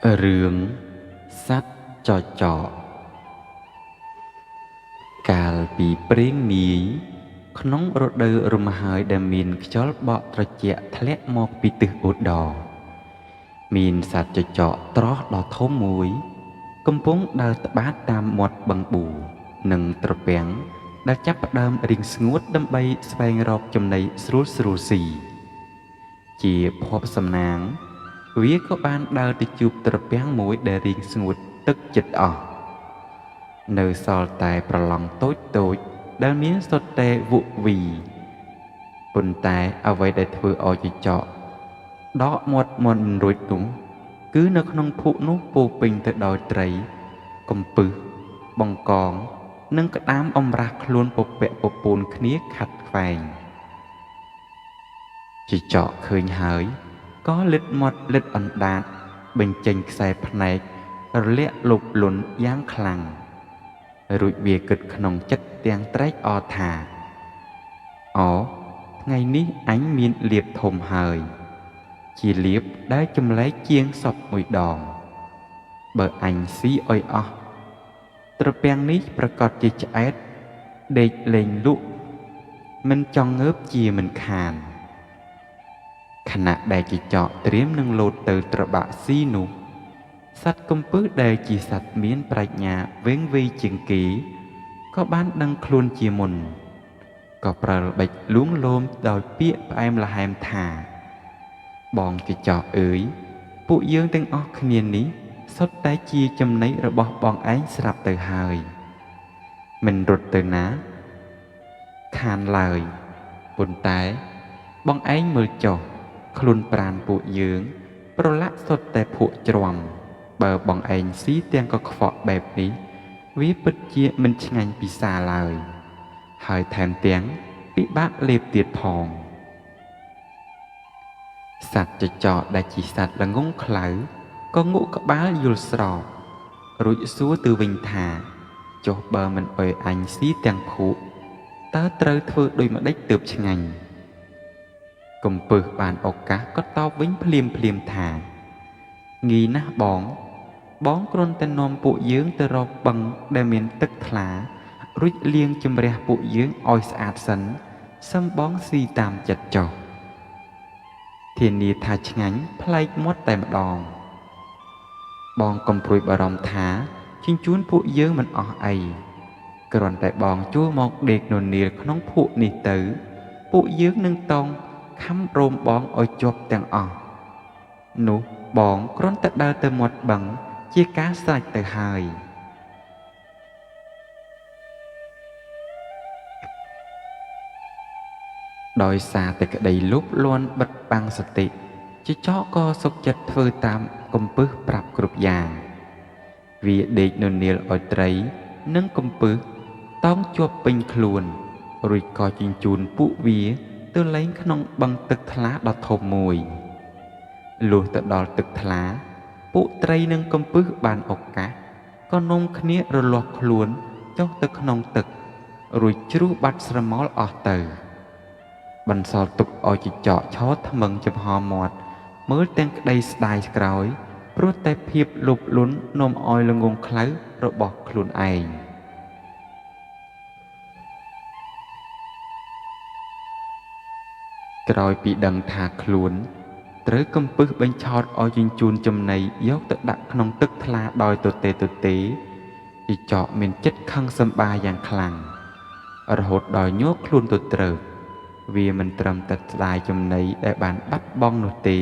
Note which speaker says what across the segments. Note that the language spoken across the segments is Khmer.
Speaker 1: រឿងសត្វចចកកាលពីព្រេងនាយក្នុងរដូវរំហើយដែលមានខ្យល់បក់ត្រជាក់ធ្លាក់មកពីទិសឧត្តរមានសត្វចចកត្រោះដ៏ធំមួយកំពុងដើរត្បាតតាមមាត់បឹងបួនិងត្រពាំងដែលចាប់ផ្ដើមរីងស្ងួតដើម្បីស្វែងរកចំណីស្រួលស៊ីជាភ័ព្វសំណាងវាក៏បានដើរទៅជួបត្រពាំងមួយដែលរីងស្ងួតទឹកជិតអស់នៅសល់តែប្រឡងតូចដែលមានសុទ្ធតែវក់វីប៉ុន្តែអ្វីដែលធ្វើឲ្យចចកដកមាត់មិនរួចនោះគឺនៅក្នុងភក់នោះពោពេញទៅដោយត្រីកំពឹសបង្កងនិងក្តាមអំរះខ្លួនពពាក់ពពូនគ្នាខាត់ខ្វែងចចកឃើញហើយក៏លិតមាត់លិតអណ្ដាតបញ្ចេញខ្សែភ្នែករលាក់លុបលន់យ៉ាងខ្លាំងរួចវាគិតក្នុងចិត្តទាំងត្រេកអរថាអូថ្ងៃនេះអញមានលៀបធំហើយជាលៀបដែលចម្លែកជាងសពមួយដងបើអញស៊ីអុយអស់ត្រពាំងនេះប្រកាសជាឆ្អែតដេកលេងលក់មិនចង់ងើបជាមិនខានខណៈដែលចចកត្រៀមនឹងលោតទៅត្របាក់ស៊ីនោះសត្វកំពឹសដែលជាសត្វមានប្រាជ្ញាវែងវៃជាងគេក៏បានដឹងខ្លួនជាមុនក៏ប្រើល្បិចលួងលោមដោយពាក្យផ្អែមល្ហែមថាបងចចកអើយពួកយើងទាំងអស់គ្នានេះសុទ្ធតែជាចំណីរបស់បងឯងស្រាប់ទៅហើយមិនរត់ទៅណាខានឡើយប៉ុន្តែបងឯងមើលចុះខ្លួនប្រាណពួកយើងប្រឡាក់សុទ្ធតែភក់ច្រំបើបងឯងស៊ីទាំងកខ្វក់បែបនេះវាពិតជាមិនឆ្ងាញ់ពិសាឡើយហើយថែមទាំងពិបាកលេបទៀតផងសត្វចចកដែលជាសត្វល្ងង់ខ្លៅក៏ងក់ក្បាលយល់ស្របរួចសួរទៅវិញថាចុះបើមិនអុយអញស៊ីទាំងភក់តើត្រូវធ្វើដូចម្ដេចទើបឆ្ងាញ់កំពឹសបានឱកាសក៏តបវិញភ្លាមថាងាយណាស់បងគ្រាន់តែនាំពួកយើងទៅរកបឹងដែលមានទឹកថ្លារួចលាងជម្រះពួកយើងឲ្យស្អាតសិនសឹមបងស៊ីតាមចិត្តចុះធានាថាឆ្ងាញ់ប្លែកមាត់តែម្ដងបងកុំព្រួយបារម្ភថាជញ្ជូនពួកយើងមិនអស់អីគ្រាន់តែបងជួលមកដេកននាលក្នុងភក់នេះទៅពួកយើងនឹងតង់ខំរោមបងឲ្យជាប់ទាំងអស់នោះបងគ្រាន់តែដើរទៅមាត់បឹងជាការស្រេចទៅហើយដោយសារតែក្តីលោភលន់បិទបាំងសតិចចកក៏សុខចិត្តធ្វើតាមកំពឹសប្រាប់គ្រប់យ៉ាងវាដេកននាលឲ្យត្រីនិងកំពឹសតោងជាប់ពេញខ្លួនរួចក៏ជញ្ជូនពួកវាទៅលេងក្នុងបឹងទឹកថ្លាដ៏ធំមួយលុះទៅដល់ទឹកថ្លាពួកត្រីនិងកំពឹសបានឱកាសក៏នាំគ្នារលាស់ខ្លួនចុះទៅក្នុងទឹករួចជ្រុះបាត់ស្រមោលអស់ទៅបន្សល់ទុកឲ្យចចកឈរថ្មឹងចំហមាត់មើលទាំងក្តីស្ដាយក្រោយព្រោះតែភាពលោភលន់នាំឲ្យល្ងង់ខ្លៅរបស់ខ្លួនឯងក្រោយពីដឹងថាខ្លួនត្រូវកំពឹសបញ្ឆោតឲ្យជញ្ជូនចំណីយកទៅដាក់ក្នុងទឹកថ្លាដោយទទេចចកមានចិត្តខឹងសម្បាយ៉ាងខ្លាំងរហូតដល់ញ័រខ្លួនទៅត្រូវវាមិនត្រឹមតែស្ដាយចំណីដែលបានបាត់បង់នោះទេ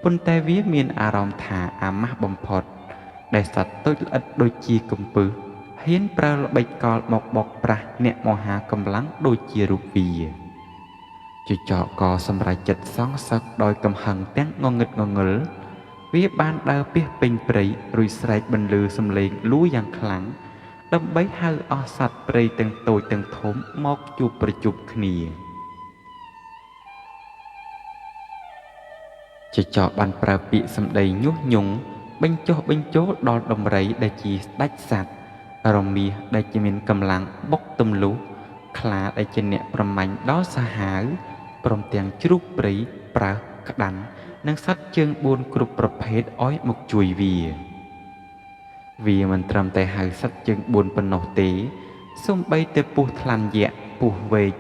Speaker 1: ប៉ុន្តែវាមានអារម្មណ៍ថាអាម៉ាស់បំផុតដែលសត្វតូចល្អិតដូចជាកំពឹសហ៊ានប្រើល្បិចកលមកបោកប្រាស់អ្នកមហាកម្លាំងដូចជារូបវាចចកក៏សម្រេចចិត្តសងសឹកដោយកំហឹងទាំងងងឹតងងឹលវាបានដើរពាសពេញព្រៃរួចស្រែកបន្លឺសំឡេងលួយ៉ាងខ្លាំងដើម្បីហៅអស់សត្វព្រៃទាំងតូចទាំងធំមកជួបប្រជុំគ្នាចចកបានប្រើពាក្យសម្ដីញុះញង់បញ្ចុះបញ្ចូលដល់ដំរីដែលជាស្ដេចសត្វរមាសដែលជាមានកម្លាំងបុកទម្លុះខ្លាដែលជាអ្នកប្រមាញ់ដល់សាហាវព្រមទាំងជ្រូកព្រៃប្រើសក្តាន់ និងសត្វជើង4គ្រប់ប្រភេទឲ្យមកជួយវាមិនត្រឹមតែហៅសត្វជើង4ប៉ុណ្ណោះទេសូម្បីតែពស់ថ្លាន់យក្សពស់វែក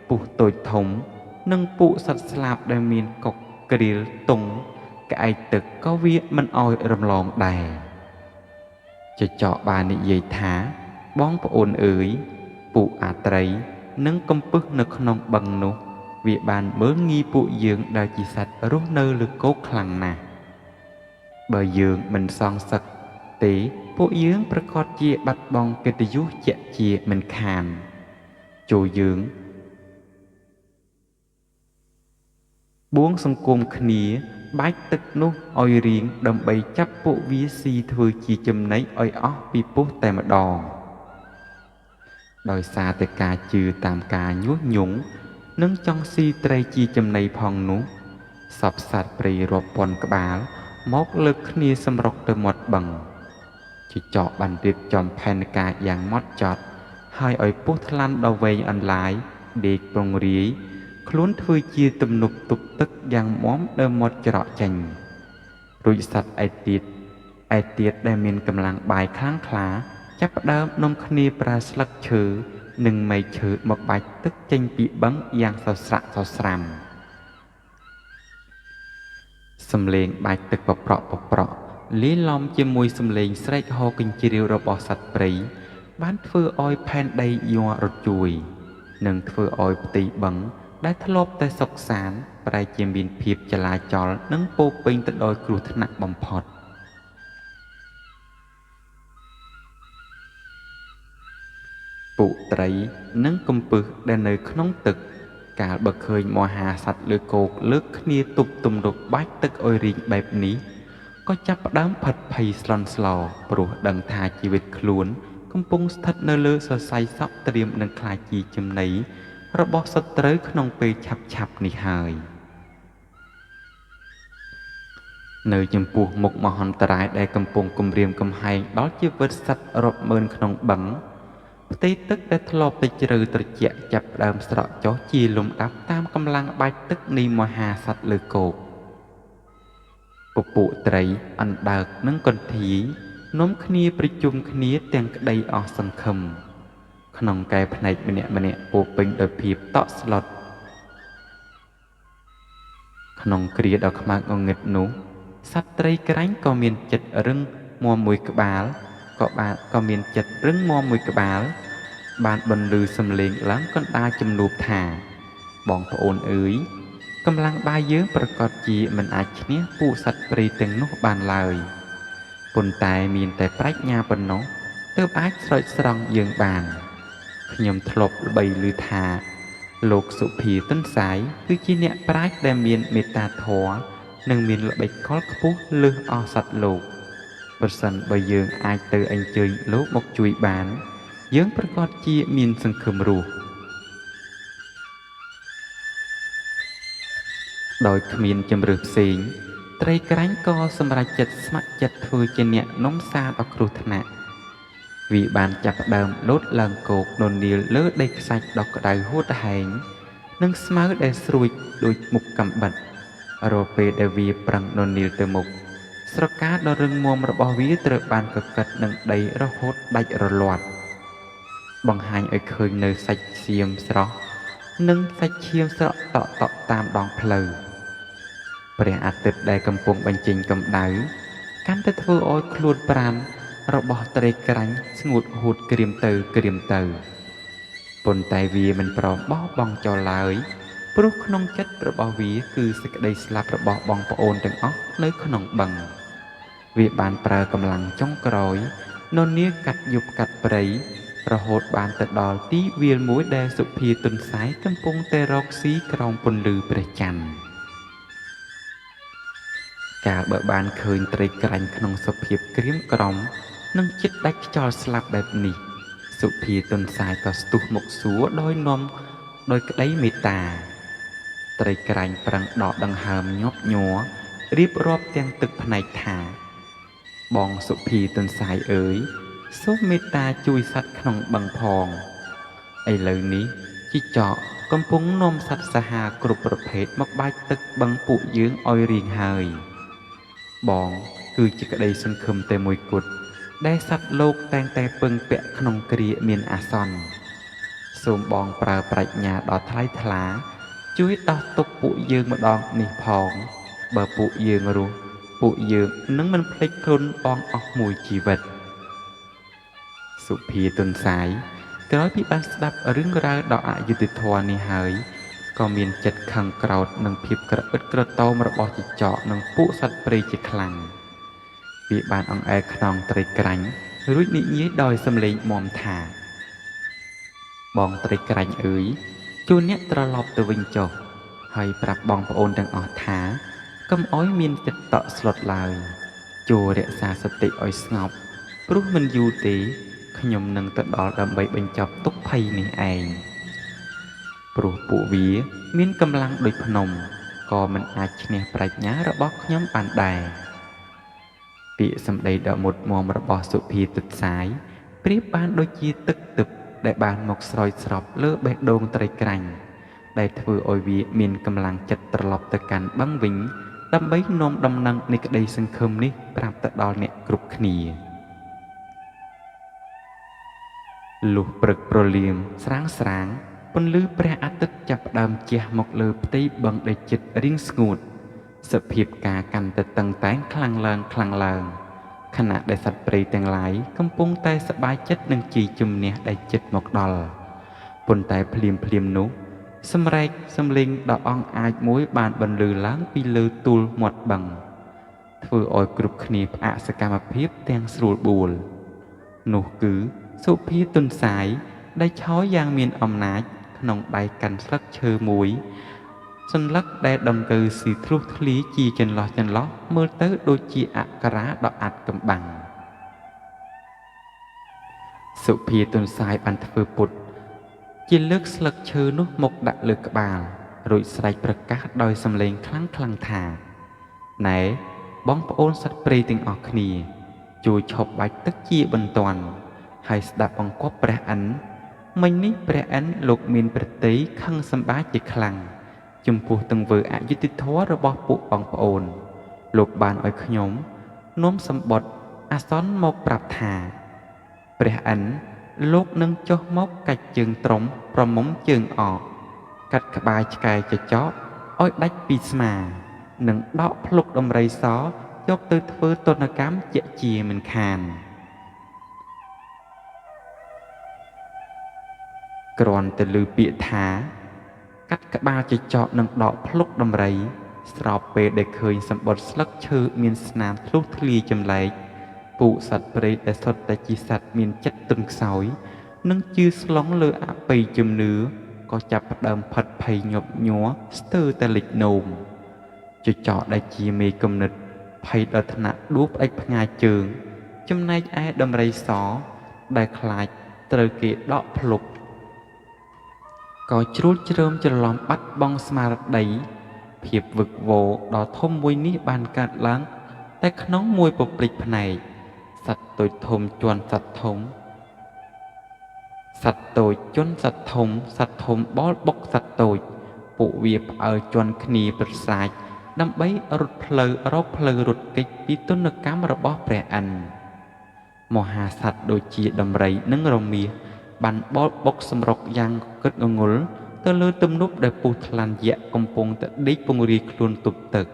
Speaker 1: ពស់តូចធំនិងពួកសត្វស្លាបដែលមានកុកក្រៀលតុងក្អែកទឹកក៏វាមិនឲ្យរំលងដែរចចកបាននិយាយថាបងប្អូនអើយពួកអាត្រីនិងកំពឹសនៅក្នុងបឹងនោះវាបានមើលងាយពួកយើងដែលជាសត្វរស់នៅលើគោកខ្លាំងណាស់បើយើងមិនសងសឹកទេពួកយើងប្រកាសជាបាត់បង់កិត្តិយសជាក់ជាមិនខានចូលយើងបួងសង្គមគ្នាបាច់ទឹកនោះឲ្យរៀងដើម្បីចាប់ពួកវាស៊ីធ្វើជាចំណីឲ្យអស់ពីពោះតែម្ដងដោយសារតែការជឿតាមការញុះញង់និងចង់ស៊ីត្រីជាចំណីផងនោះសពសត្វព្រៃរាប់ពាន់ក្បាលមកលើកគ្នាសម្រុកទៅមាត់បឹងចចកបានរៀបចំផែនការយ៉ាងម៉ត់ចត់ហើយឲ្យពស់ថ្លាន់ដ៏វែងអន្លាយដេកពងរាយខ្លួនធ្វើជាទំនប់ទប់ទឹកយ៉ាងមាំដើមមាត់ច្រកចេញរួចសត្វឯទៀតដែលមានកម្លាំងបាយខ្លាំងក្លាចាប់ផ្ដើមនាំគ្នាប្រើស្លឹកឈើនិងមែកឈើមកបាច់ទឹកចេញពីបឹងយ៉ាងសស្រាក់សស្រាំសំឡេងបាច់ទឹកប្រប្រក់លាយឡំជាមួយសំឡេងស្រែកហៅកញ្ជ្រៀវរបស់សត្វព្រៃបានធ្វើឲ្យផែនដីយ័ររត់ជួយនិងធ្វើឲ្យផ្ទៃបឹងដែលធ្លាប់តែសុខសាន្តប្រែជាមានភាពចលាចលនិងពោពេញទៅដោយគ្រោះថ្នាក់បំផុតពួកត្រីនិងកំពឹសដែលនៅក្នុងទឹកកាលបើឃើញមហាសត្វលើគោកលើកគ្នាទប់ទម្របាច់ទឹកឲ្យរីងបែបនេះក៏ចាប់ផ្ដើមផិតភ័យស្លន់ស្លោព្រោះដឹងថាជីវិតខ្លួនកំពុងស្ថិតនៅលើសរសៃសក់ត្រៀមនឹងខ្លាចជាចំណីរបស់សត្រូវក្នុងពេលឆាប់នេះហើយនៅចំពោះមុខមហន្តរាយដែលកំពុងគំរាមកំហែងដល់ជីវិតសត្វរាប់ម៉ឺនក្នុងបឹងផ្ទៃទឹកដែលធ្លាប់តែជ្រៅត្រជាក់ចាប់ផ្ដើមស្រកចុះជាលំដាប់តាមកម្លាំងបាច់ទឹកនៃមហាសត្វលើគោកពពួកត្រីអណ្ដើកនិងកន្ធាយនាំគ្នាប្រជុំគ្នាទាំងក្តីអស់សង្ឃឹមក្នុងកែភ្នែកម្នាក់ពោពេញដោយភាពតក់ស្លុតក្នុងគ្រាដ៏ខ្មៅងងឹតនោះសត្វត្រីក្រាញ់ក៏មានចិត្តរឹងមាំមួយក្បាលបានបន្លឺសំឡេងឡើងកណ្ដាលជំនួបថាបងប្អូនអើយកម្លាំងបាយយើងប្រកាសជាមិនអាចឈ្នះពួកសត្វព្រៃទាំងនោះបានឡើយប៉ុន្តែមានតែប្រាជ្ញាប៉ុណ្ណោះទើបអាចស្រោចស្រង់យើងបានខ្ញុំធ្លាប់ល្បីឮថាលោកសុភាទន្សាយគឺជាអ្នកប្រាជ្ញដែលមានមេត្តាធម៌និងមានល្បិចកលខ្ពស់លើសអស់សត្វលោកប្រសិនបើយើងអាចទៅអញ្ជើញលោកមកជួយបានយើងប្រកាសជាមានសង្ឃឹមរស់ដោយគ្មានជំរឿសផ្សេងត្រីក្រាញ់ក៏សម្រេចចិត្តស្ម័គ្រចិត្តធ្វើជាអ្នកនាំសារដល់គ្រោះថ្នាក់វាបានចាប់ផ្ដើមលោតឡើងគោកននៀលលើដីខ្សាច់ដ៏ក្តៅហួតហែងនិងស្មៅដែលស្រួចដូចមុខកាំបិតរាល់ពេលដែលវាប្រឹងននៀលទៅមុខស្រកាដ៏រឹងមាំរបស់វាត្រូវបានកកិតនឹងដីរហូតដាច់រលាត់បង្ហាញឲ្យឃើញនៅសាច់សៀមស្រស់និងសាច់ឈាមស្រក់តក់តាមដងផ្លូវព្រះអាទិត្យដែលកំពុងបញ្ចេញកម្ដៅកាន់តែធ្វើឲ្យខ្លួនប្រាណរបស់ត្រីក្រាញ់ស្ងួតហួតក្រៀមទៅប៉ុន្តែវាមិនព្រមបោះបង់ចោលឡើយព្រោះក្នុងចិត្តរបស់វាគឺសេចក្តីស្លាប់របស់បងប្អូនទាំងអស់នៅក្នុងបឹងវាបានប្រើកម្លាំងចុងក្រោយននាកាត់យប់កាត់ព្រៃរហូតបានទៅដល់ទីវាលមួយដែលសុភាទន្សាយកំពុងតែរកស៊ីក្រោមពន្លឺព្រះច័ន្ទកាលបើបានឃើញត្រីក្រាញ់ក្នុងសភាពក្រៀមក្រំនិងចិត្តដាច់ខ្យល់ស្លាប់បែបនេះសុភាទន្សាយក៏ស្ទុះមុខសួរដោយក្តីមេត្តាត្រីក្រាញ់ប្រឹងដកដង្ហើមញាប់ញ័ររៀបរាប់ទាំងទឹកភ្នែកថាបងសុភាទន្សាយអើយសូមមេត្តាជួយសត្វក្នុងបឹងផងឥឡូវនេះ ជីចកកំពុងនាំសត្វសាហាវគ្រប់ប្រភេទមកបាច់ទឹកបឹងពួកយើងឲ្យរៀងហើយបងគឺជាក្តីសង្ឃឹមតែមួយគត់ដែលសត្វលោកតែងតែពឹងពាក់ក្នុងគ្រាមានអាសន្នសូមបងប្រើប្រាជ្ញាដ៏ថ្លៃថ្លាជួយដោះទុក្ខពួកយើងម្ដងនេះផងបើពួកយើងរស់ពួកយើងនឹងមិនភ្លេចខ្លួនបងអស់មួយជីវិតសុភាទុនសាយក្រោយពីបានស្ដាប់រឿងរ៉ាវដ៏អយុត្តិធម៌នេះហើយក៏មានចិត្តខឹងក្រោធនិងភាពក្រអឹតក្រទមរបស់ជីចកនិងពួកសត្វព្រៃជាខ្លាំងវាបានអង្អែលខ្នងត្រីក្រាញ់រួចនិយាយដោយសំឡេងមាំថាបងត្រីក្រាញ់អើយជួនអ្នកត្រឡប់ទៅវិញចុះហើយប្រាប់បងប្អូនទាំងអស់ថាកុំអោយមានចិត្តតក់ស្លុតឡើយចូលរក្សាសតិឲ្យស្ងប់ព្រោះមិនយូរទេខ្ញុំនឹងទៅដល់ដើម្បីបញ្ចប់ទុក្ខភ័យនេះឯងព្រោះពួកវាមានកម្លាំងដូចភ្នំក៏មិនអាចឈ្នះប្រាជ្ញារបស់ខ្ញុំបានដែរពាក្យសម្ដីដ៏មុតមមរបស់សុភាទិតសាយប្រៀបបានដូចជាទឹកទឹកដែលបានមកស្រោចស្រពលើបេះដូងត្រីក្រាញ់ដែលធ្វើឲ្យវាមានកម្លាំងចិត្តត្រឡប់ទៅកាន់បឹងវិញដើម្បីនាំដំណឹងនៃក្តីសង្ឃឹមនេះប្រាប់ទៅដល់អ្នកគ្រប់គ្នាលុះព្រឹកព្រលាមស្រាងស្រាងពន្លឺព្រះអាទិត្យចាប់ផ្ដើមជះមកលើផ្ទៃបឹងដែលជិតរៀងស្ងួតសភាពការកាន់តែតឹងតែងខ្លាំងឡើងខណៈដែលសត្វព្រៃទាំងឡាយកំពុងតែសប្បាយចិត្តនឹងជ័យជំនះដែលជិតមកដល់ប៉ុន្តែភ្លាមនោះសម្រែកសំឡេងដ៏អង់អាចមួយបានបន្លឺឡើងពីលើទូលមាត់បឹងធ្វើឲ្យគ្រប់គ្នាផ្អាកសកម្មភាពទាំងស្រួលបួលនោះគឺសុភាទុនសាយដែលឆោយយ៉ាងមានអំណាចក្នុងដៃកាន់ស្លឹកឈើមួយសន្លឹកដែលដង្កូវស៊ីធ្លុះធ្លាយជាចន្លោះមើលទៅដូចជាអក្សរាដ៏អាត់កំបាំងសុភាទុនសាយបានធ្វើពុតជាលើកស្លឹកឈើនោះមកដាក់លើក្បាលរួចស្រែកប្រកាសដោយសំឡេងខ្លាំងថាណែបងប្អូនសត្វព្រៃទាំងអស់គ្នាជួយឈប់បាច់ទឹកជាបន្ទាន់ហើយស្ដាប់បង្គាប់ព្រះឥន្ទមិញនេះព្រះឥន្ទលោកមានប្រតិយខឹងសម្បាជាខ្លាំងចំពោះទង្វើអយុត្តិធម៌របស់ពួកបងប្អូនលោកបានឲ្យខ្ញុំនាំសម្បត្តិអាសន្នមកប្រាប់ថាព្រះឥន្ទលោកនឹងចុះមកកាច់ជើងត្រុំប្រមុំជើងអកកាត់ក្បាលឆ្កែចចកឲ្យដាច់ពីស្មានិងដកភ្លុកដំរីសយកទៅធ្វើទណ្ឌកម្មជាជាមិនខានគ្រាន់តែឮពាក្យថាកាត់ក្បាលចចកនិងដកភ្លុកដំរីស្របពេលដែលឃើញសម្បត្តិស្លឹកឈើមានស្នាមធ្លុះធ្លាយចម្លែកពួកសត្វព្រៃដែលសុទ្ធតែជាសត្វមានចិត្តទន់ខ្សោយនិងជឿស្លងលើអបិយជំនឿក៏ចាប់ផ្ដើមផិតភ័យញាប់ញ័រស្ទើរតែលិចនោមចចកដែលជាមេគំនិតភ័យដល់ថ្នាក់ដួលផ្ដាច់ផ្ងាយជើងចំណែកឯដំរីសដែលខ្លាចត្រូវគេដកភ្លុកក៏ជ្រួលជ្រើមច្រឡំបាត់បង់ស្មារតីភាពវឹកវរដ៏ធំមួយនេះបានកើតឡើងតែក្នុងមួយពព្រិចភ្នែកសត្វតូចធំជន់សត្វធំសត្វតូចជន់សត្វធំសត្វធំបលបុកសត្វតូចពួកវាផ្អើលជន់គ្នាប្រសាចដើម្បីរត់ផ្លូវរកផ្លូវរត់គេចពីទណ្ឌកម្មរបស់ព្រះឥន្ទមហាសត្វដូចជាដំរីនិងរមាសបានបលបុកសម្រុកយ៉ាងគិតងងុលទៅលើទំនប់ដែលពុះថ្លាន់យក្សកំពុងតែដេកពង្រាយខ្លួនទប់ទឹក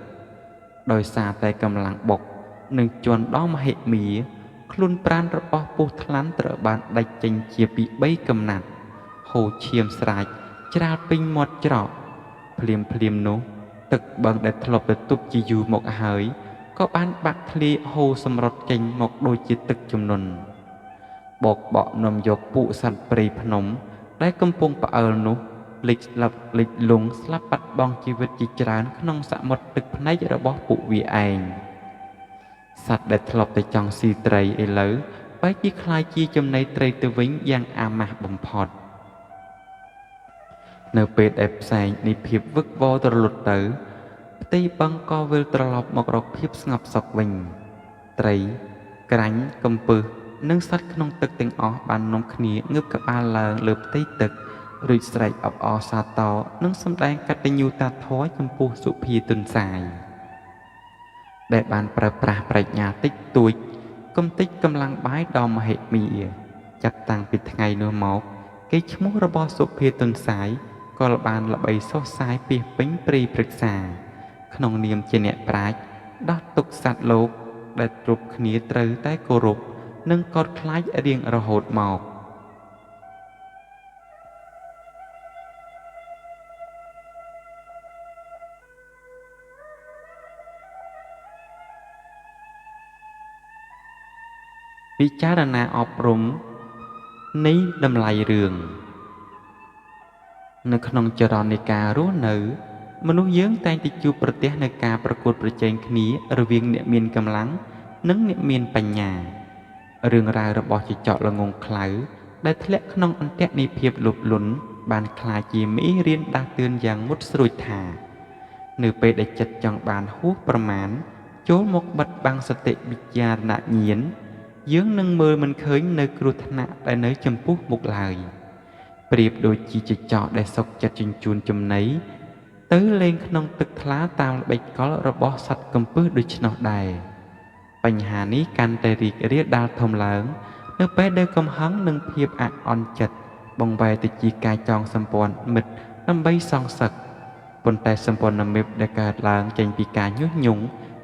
Speaker 1: ដោយសារតែកម្លាំងបុកនិងជន់ដ៏មហិមាខ្លួនប្រាណរបស់ពុះថ្លាន់ត្រូវបានដាច់ចេញជាពី3កំណាត់ហូរឈាមស្រាចច្រាលពេញមាត់ច្រកភ្លាមនោះទឹកបឹងដែលធ្លាប់ទៅទប់ជាយូរមកហើយក៏បានបាក់ធ្លាយហូរសម្រុតចេញមកដូចជាទឹកជំនន់បោកបក់នាំយកពួកសត្វព្រៃភ្នំដែលកំពុងផ្អើលនោះលិចស្លាប់លិចលង់ស្លាប់បាត់បង់ជីវិតជាច្រើនក្នុងសមុទ្រទឹកភ្នែករបស់ពួកវាឯងសត្វដែលធ្លាប់តែចង់ស៊ីត្រីឥឡូវបែរជាคล้ายជាចំណីត្រីទៅវិញយ៉ាងអាម៉ាស់បំផុតនៅពេលដែលផ្សែងនៃភាពវឹកវរត្រលត់ទៅផ្ទៃបឹងក៏វិលត្រឡប់មករកភាពស្ងប់សុខវិញត្រីក្រាញ់កំពឹសនិងសត្វក្នុងទឹកទាំងអស់បាននាំគ្នាងើបក្បាលឡើងលើផ្ទៃទឹក រួចស្រែកអបអរសាទរនិងសម្ដែងកតញ្ញូតាធម៌ចំពោះសុភាទុនសាយដែលបានប្រើប្រាស់ប្រាជ្ញាតិចតួចកំតិចកម្លាំងបាយដ៏មហិមាចាត់តាំងពីថ្ងៃនោះមកកេរ្តិ៍ឈ្មោះរបស់សុភាទុនសាយក៏បានល្បីសុះសាយពាសពេញព្រៃព្រឹក្សាក្នុងនាមជាអ្នកប្រាជ្ញដោះទុកសត្វលោកដែលគ្រប់គ្នាត្រូវតែគោរពនិងកោតខ្លាចរៀងរហូតមកពិចារណាអប់រំនៃតម្លៃរឿងនៅក្នុងចរន្តនៃការរស់នៅមនុស្សយើងតែងតែជួបប្រទះនូវការប្រកួតប្រជែងគ្នារវាងអ្នកមានកម្លាំងនិងអ្នកមានបញ្ញារឿងរ៉ាវរបស់ចចកល្ងងខ្លៅដែលធ្លាក់ក្នុងអន្ទាក់នៃភាពលោភលន់បានក្លាយជាមេរៀនដាស់តឿនយ៉ាងមុតស្រួចថានៅពេលដែលចិត្តចង់បានហួសប្រមាណចូលមកបិទបាំងសតិវិចារណញ្ញាណយើងនឹងមើលមិនឃើញនៅគ្រោះថ្នាក់ដែលនៅចំពោះមុខឡើយប្រៀបដូចជាចចកដែលសុកចិត្តជញ្ជូនចំណីទៅលេងក្នុងទឹកថ្លាតាមល្បិចកលរបស់សត្វកំពឹសដូច្នោះដែរបញ្ហានេះកាន់តែរីករាលដាលធំឡើងនៅពេលដែលកំហឹងនិងភាពអាក់អន់ចិត្តបង្វែរទៅជាការចងសម្ព័ន្ធមិត្តដើម្បីសងសឹកប៉ុន្តែសម្ព័ន្ធមិត្តដែលកើតឡើងចេញពីការញុះញង់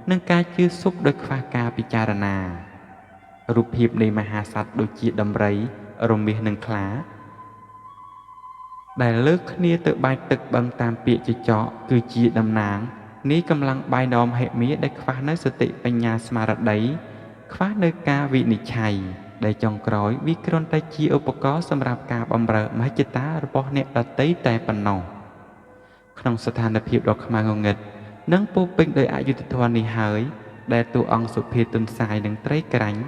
Speaker 1: និងការជឿស៊ប់ដោយខ្វះការពិចារណារូបភាពនៃមហាសត្វដូចជាដំរីរមាសនិងខ្លាដែលលើកគ្នាទៅបាចទឹកបឹងតាមពាក្យចចកគឺជាតំណាងនៃកម្លាំងបាយដមហិមាដែលខ្វះនៅសតិបញ្ញាស្មារតីខ្វះនៅការវិនិច្ឆ័យដែលចុងក្រោយវាគ្រាន់តែជាឧបករណ៍សម្រាប់ការបម្រើមហិច្ឆតារបស់អ្នកដទៃតែប៉ុណ្ណោះក្នុងស្ថានភាពដ៏ខ្មៅងងឹតនិងពោពេញដោយអយុត្តិធម៌នេះហើយដែលតួអង្គសុភាទុនសាយនិងត្រីក្រាញ់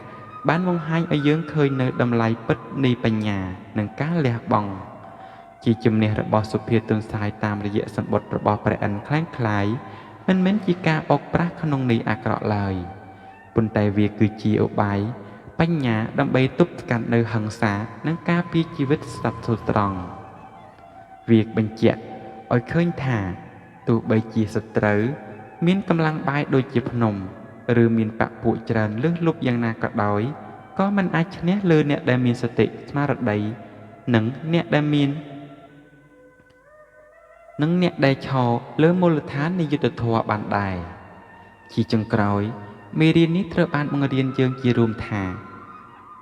Speaker 1: បានបង្ហាញឲ្យយើងឃើញនៅតម្លៃពិតនៃបញ្ញានិងការលះបង់ជាជំនះរបស់សុភាទុនសាយតាមរយៈសម្បត្តិរបស់ព្រះឥន្ទខ្លាំងខ្លាយមិនមែនជាការបោកប្រាស់ក្នុងន័យអាក្រក់ឡើយប៉ុន្តែវាគឺជាឧបាយបញ្ញាដើម្បីទប់ស្កាត់នៅហិង្សានិងការពារជីវិតសត្វស្ត្រង់វាបញ្ជាក់ឲ្យឃើញថាទោះបីជាសត្រូវមានកម្លាំងបាយដូចជាភ្នំឬមានបពុច្រើនលើសលប់យ៉ាងណាក៏ដោយក៏មិនអាចឈ្នះលើអ្នកដែលមានសតិស្មារតីនិងអ្នកដែលឈរលើមូលដ្ឋាននៃយុត្តិធម៌បានដែរជាចុងក្រោយមេរៀននេះត្រូវបានបង្រៀនយើងជារួមថា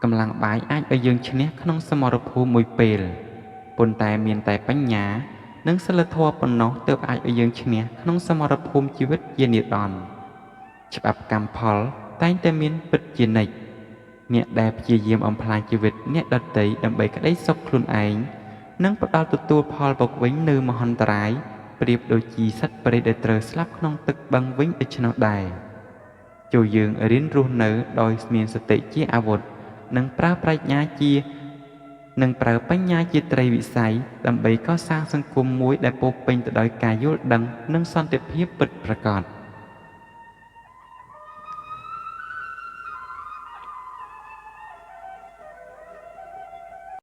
Speaker 1: កម្លាំងបាយអាចឲ្យយើងឈ្នះក្នុងសមរភូមិមួយពេលប៉ុន្តែមានតែបញ្ញានិងសិលធម៌ប៉ុណ្ណោះទើបអាចឲ្យយើងឈ្នះក្នុងសមរភូមិជីវិតជានិរន្តរ៍ច្បាប់កម្មផលតែងតែមានពិតជានិច្ចអ្នកដែលព្យាយាមអំផ្លាញជីវិតអ្នកដទៃដើម្បីក្តីសុខខ្លួនឯងនឹងផ្ដល់ទទួលផលមកវិញនៅមហន្តរាយប្រៀបដូចជាសត្វព្រៃដែលត្រូវស្លាប់ក្នុងទឹកបឹងវិញដូច្នោះដែរចូលយើងរៀនរស់នៅដោយមានសតិជាអាវុធនិងប្រើបញ្ញាជាត្រីវិស័យដើម្បីកសាងសង្គមមួយដែលពោរពេញទៅដោយការយល់ដឹងនិងសន្តិភាពពិតប្រាកដ